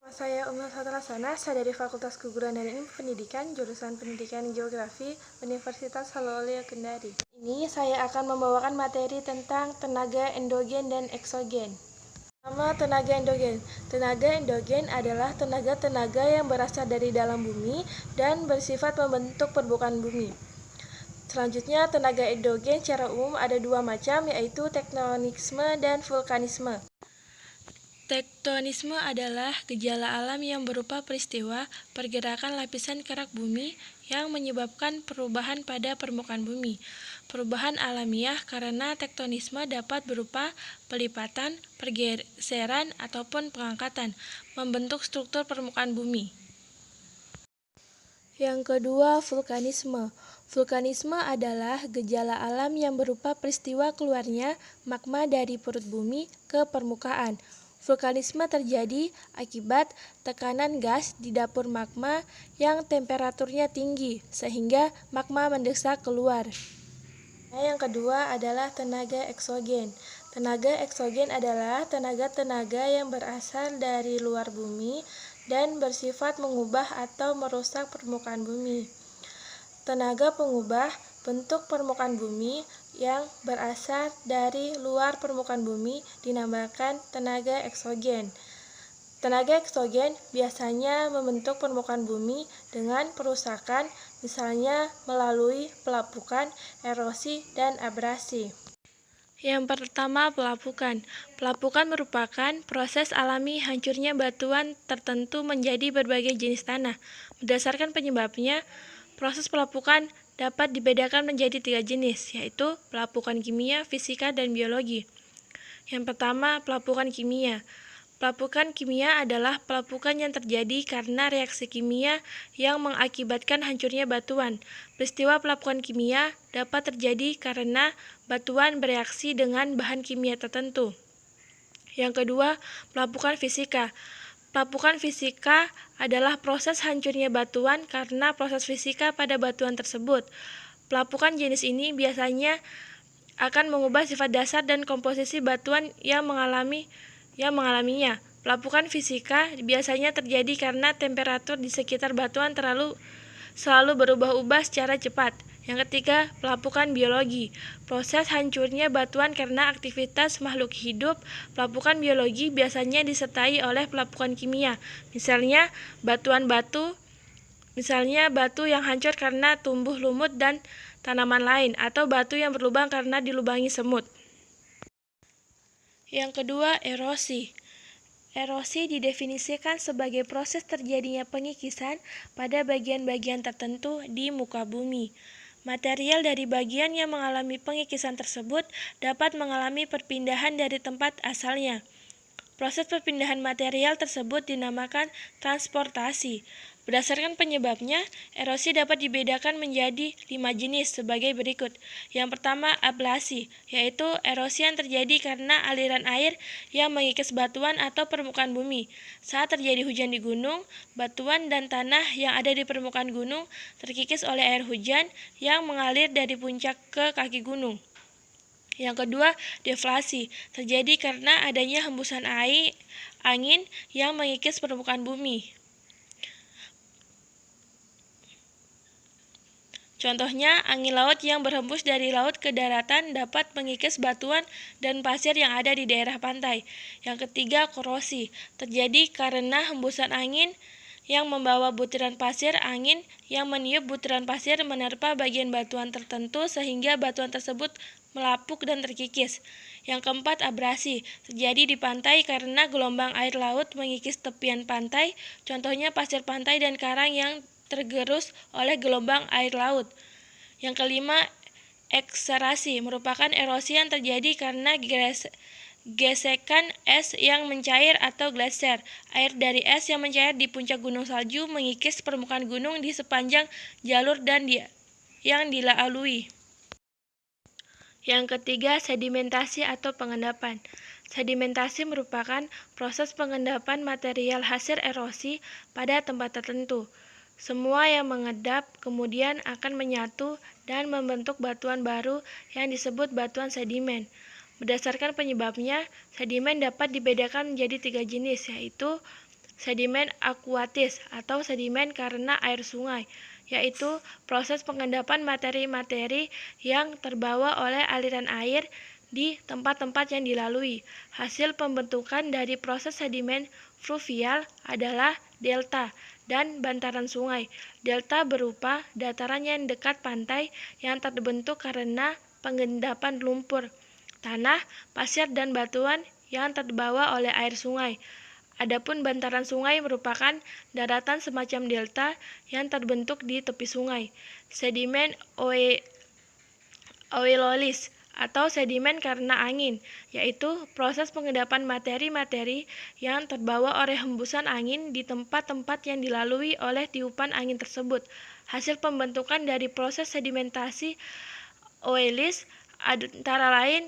Saya Umar Satrasana, saya dari Fakultas Keguruan dan Ilmu Pendidikan, jurusan Pendidikan Geografi, Universitas Haloleo Kendari. Ini saya akan membawakan materi tentang tenaga endogen dan eksogen. Pertama, tenaga endogen. Tenaga endogen adalah tenaga-tenaga yang berasal dari dalam bumi dan bersifat membentuk permukaan bumi. Selanjutnya, tenaga endogen secara umum ada dua macam, yaitu tektonisme dan vulkanisme. Tektonisme adalah gejala alam yang berupa peristiwa pergerakan lapisan kerak bumi yang menyebabkan perubahan pada permukaan bumi. Perubahan alamiah karena tektonisme dapat berupa pelipatan, pergeseran, ataupun pengangkatan, membentuk struktur permukaan bumi. Yang kedua, vulkanisme. Vulkanisme adalah gejala alam yang berupa peristiwa keluarnya magma dari perut bumi ke permukaan. Vulkanisme terjadi akibat tekanan gas di dapur magma yang temperaturnya tinggi, sehingga magma mendesak keluar. Yang kedua adalah tenaga eksogen. Tenaga eksogen adalah tenaga-tenaga yang berasal dari luar bumi dan bersifat mengubah atau merusak permukaan bumi. Tenaga pengubah bentuk permukaan bumi yang berasal dari luar permukaan bumi dinamakan tenaga eksogen. Tenaga eksogen biasanya membentuk permukaan bumi dengan perusakan, misalnya melalui pelapukan, erosi, dan abrasi. Yang pertama, pelapukan. Pelapukan merupakan proses alami hancurnya batuan tertentu menjadi berbagai jenis tanah. Berdasarkan penyebabnya, proses pelapukan dapat dibedakan menjadi 3 jenis, yaitu pelapukan kimia, fisika, dan biologi. Yang pertama, pelapukan kimia. Pelapukan kimia adalah pelapukan yang terjadi karena reaksi kimia yang mengakibatkan hancurnya batuan. Peristiwa pelapukan kimia dapat terjadi karena batuan bereaksi dengan bahan kimia tertentu. Yang kedua, pelapukan fisika. Pelapukan fisika adalah proses hancurnya batuan karena proses fisika pada batuan tersebut. Pelapukan jenis ini biasanya akan mengubah sifat dasar dan komposisi batuan yang mengalaminya. Pelapukan fisika biasanya terjadi karena temperatur di sekitar batuan selalu berubah-ubah secara cepat. Yang ketiga, pelapukan biologi. Proses hancurnya batuan karena aktivitas makhluk hidup. Pelapukan biologi biasanya disertai oleh pelapukan kimia. Misalnya batu yang hancur karena tumbuh lumut dan tanaman lain, atau batu yang berlubang karena dilubangi semut. Yang kedua, erosi. Erosi didefinisikan sebagai proses terjadinya pengikisan pada bagian-bagian tertentu di muka bumi. Material dari bagian yang mengalami pengikisan tersebut dapat mengalami perpindahan dari tempat asalnya. Proses perpindahan material tersebut dinamakan transportasi. Berdasarkan penyebabnya, erosi dapat dibedakan menjadi 5 jenis sebagai berikut. Yang pertama, ablasi, yaitu erosi yang terjadi karena aliran air yang mengikis batuan atau permukaan bumi. Saat terjadi hujan di gunung, batuan dan tanah yang ada di permukaan gunung terkikis oleh air hujan yang mengalir dari puncak ke kaki gunung. Yang kedua, deflasi, terjadi karena adanya hembusan angin yang mengikis permukaan bumi. Contohnya, angin laut yang berhembus dari laut ke daratan dapat mengikis batuan dan pasir yang ada di daerah pantai. Yang ketiga, korosi, terjadi karena hembusan angin yang membawa butiran pasir angin yang meniup butiran pasir menerpa bagian batuan tertentu sehingga batuan tersebut melapuk dan terkikis. Yang keempat, abrasi, terjadi di pantai karena gelombang air laut mengikis tepian pantai, contohnya pasir pantai dan karang yang tergerus oleh gelombang air laut. Yang kelima, ekserasi, merupakan erosi yang terjadi karena gesekan es yang mencair atau glaser. Air dari es yang mencair di puncak gunung salju mengikis permukaan gunung di sepanjang jalur yang dilalui. Yang ketiga, sedimentasi atau pengendapan. Sedimentasi merupakan proses pengendapan material hasil erosi pada tempat tertentu. Semua yang mengendap kemudian akan menyatu dan membentuk batuan baru yang disebut batuan sedimen. Berdasarkan penyebabnya, sedimen dapat dibedakan menjadi 3 jenis, yaitu sedimen akuatis atau sedimen karena air sungai, yaitu proses pengendapan materi-materi yang terbawa oleh aliran air di tempat-tempat yang dilalui. Hasil pembentukan dari proses sedimen fluvial adalah delta dan bantaran sungai. Delta berupa dataran yang dekat pantai yang terbentuk karena pengendapan lumpur, tanah, pasir, dan batuan yang terbawa oleh air sungai. Adapun bantaran sungai merupakan daratan semacam delta yang terbentuk di tepi sungai. Sedimen oelolis atau sedimen karena angin, yaitu proses pengendapan materi-materi yang terbawa oleh hembusan angin di tempat-tempat yang dilalui oleh tiupan angin tersebut. Hasil pembentukan dari proses sedimentasi oelis antara lain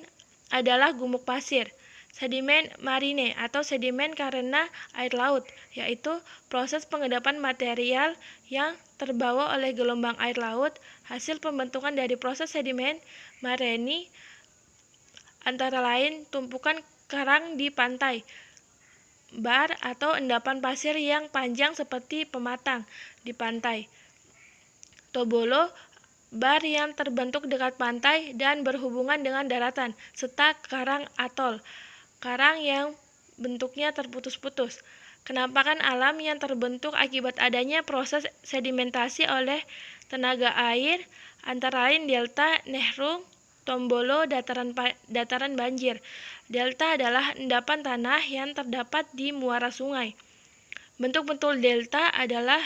adalah gumuk pasir, sedimen marine atau sedimen karena air laut, yaitu proses pengendapan material yang terbawa oleh gelombang air laut. Hasil pembentukan dari proses sedimen marine antara lain tumpukan karang di pantai, bar atau endapan pasir yang panjang seperti pematang di pantai, tobolo, bar yang terbentuk dekat pantai dan berhubungan dengan daratan, serta karang atol, karang yang bentuknya terputus-putus. Kenampakan alam yang terbentuk akibat adanya proses sedimentasi oleh tenaga air antara lain delta, nehrung, tombolo, dataran banjir. Delta adalah endapan tanah yang terdapat di muara sungai. Bentuk-bentuk delta adalah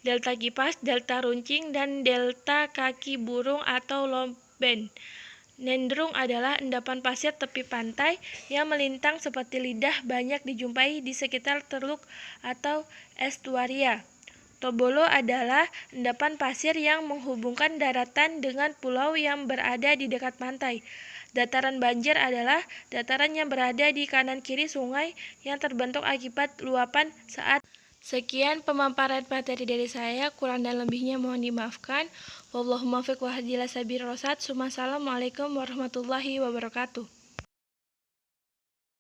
delta kipas, delta runcing, dan delta kaki burung atau lomben. Nendrung adalah endapan pasir tepi pantai yang melintang seperti lidah, banyak dijumpai di sekitar teluk atau estuaria. Tobolo adalah endapan pasir yang menghubungkan daratan dengan pulau yang berada di dekat pantai. Dataran banjir adalah dataran yang berada di kanan kiri sungai yang terbentuk akibat luapan saat. Sekian pemaparan materi dari saya, kurang dan lebihnya mohon dimaafkan. Wallahul muwaffiq wa hadiyal sabir rosad. Assalamualaikum warahmatullahi wabarakatuh.